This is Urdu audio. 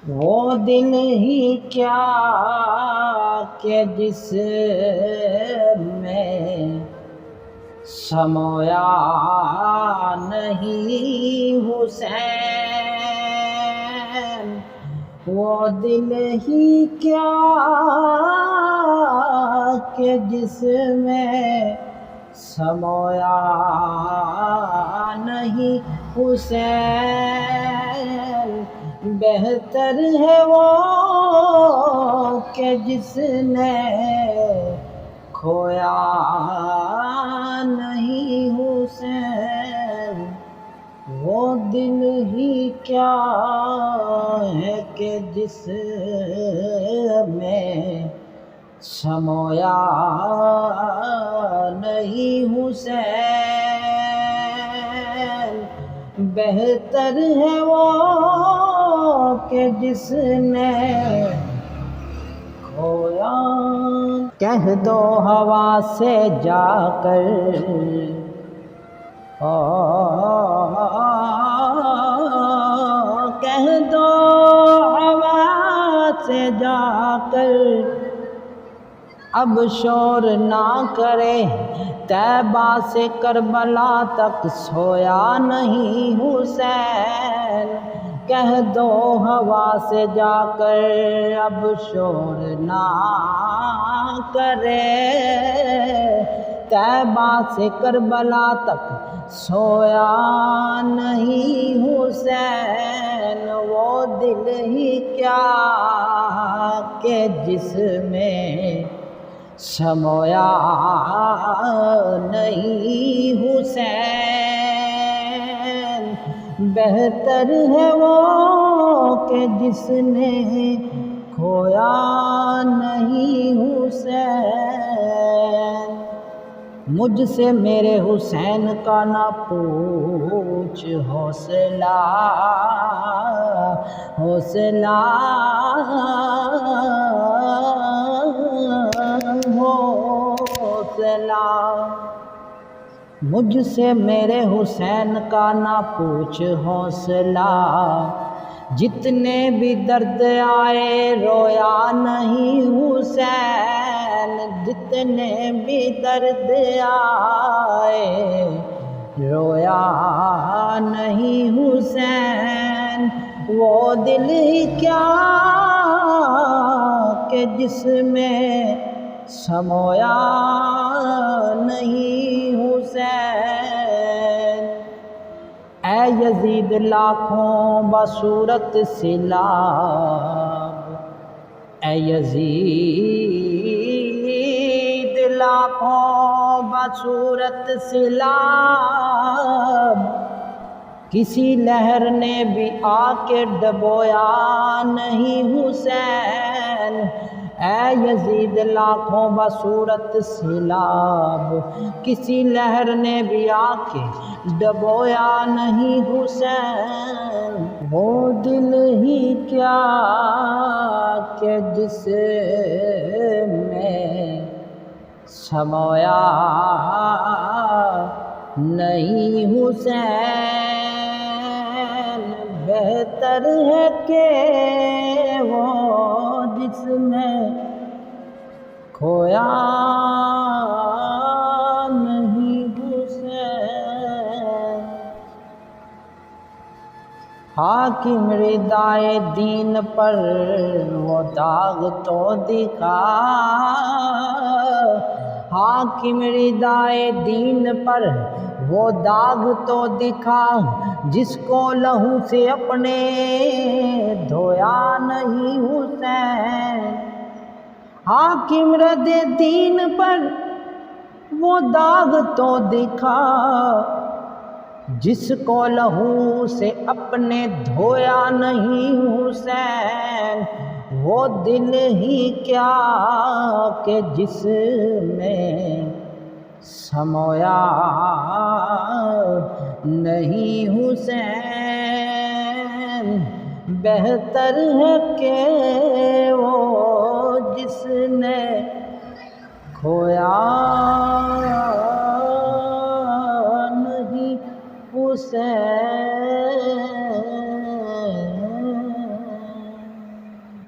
وہ دن ہی کیا کہ جس میں سمویا نہیں حسین، وہ دل ہی کیا کہ جس میں سمویا نہیں حسین، بہتر ہے وہ کہ جس نے کھویا نہیں حسین، وہ دل ہی کیا ہے کہ جس میں سمویا نہیں حسین، بہتر ہے وہ کہ جس نے کھویا۔ کہہ دو ہوا سے جا کر کہہ دو ہوا سے جا کر اب شور نہ کرے، طیبہ سے کربلا تک سویا نہیں حسین، کہہ دو ہوا سے جا کر اب شور نہ کرے، طیبہ سے کربلا تک سویا نہیں حسین، وہ دل ہی کیا کہ جس میں سمویا نہیں حسین، بہتر ہے وہ کہ جس نے کھویا نہیں حسین۔ مجھ سے میرے حسین کا نہ پوچھ حوصلہ حوصلہ حوصلہ، مجھ سے میرے حسین کا نہ پوچھ حوصلہ، جتنے بھی درد آئے رویا نہیں حسین، جتنے بھی درد آئے رویا نہیں حسین، وہ دل ہی کیا کہ جس میں سمویا نہیں حسین، اے یزید لاکھوں بصورت سیلاب، اے یزید لاکھوں بصورت سیلاب، کسی لہر نے بھی آ کے ڈبویا نہیں حسین، اے یزید لاکھوں بصورت سیلاب، کسی لہر نے بھی آ کے ڈبویا نہیں حسین، وہ دل ہی کیا کہ جس میں سمویا نہیں حسین، بہتر ہے کہ وہ جس میں کھویا نہیں حسین۔ حاکم ردائے دین پر وہ داغ تو دکھا، حاکم ردائے دین پر وہ داغ تو دکھا، جس کو لہو سے اپنے دھویا نہیں حسین، حاکم رد دین پر وہ داغ تو دکھا، جس کو لہو سے اپنے دھویا نہیں حسین، وہ دل ہی کیا کہ جس میں سمویا نہیں حسین، بہتر ہے کہ وہ جس نے کھویا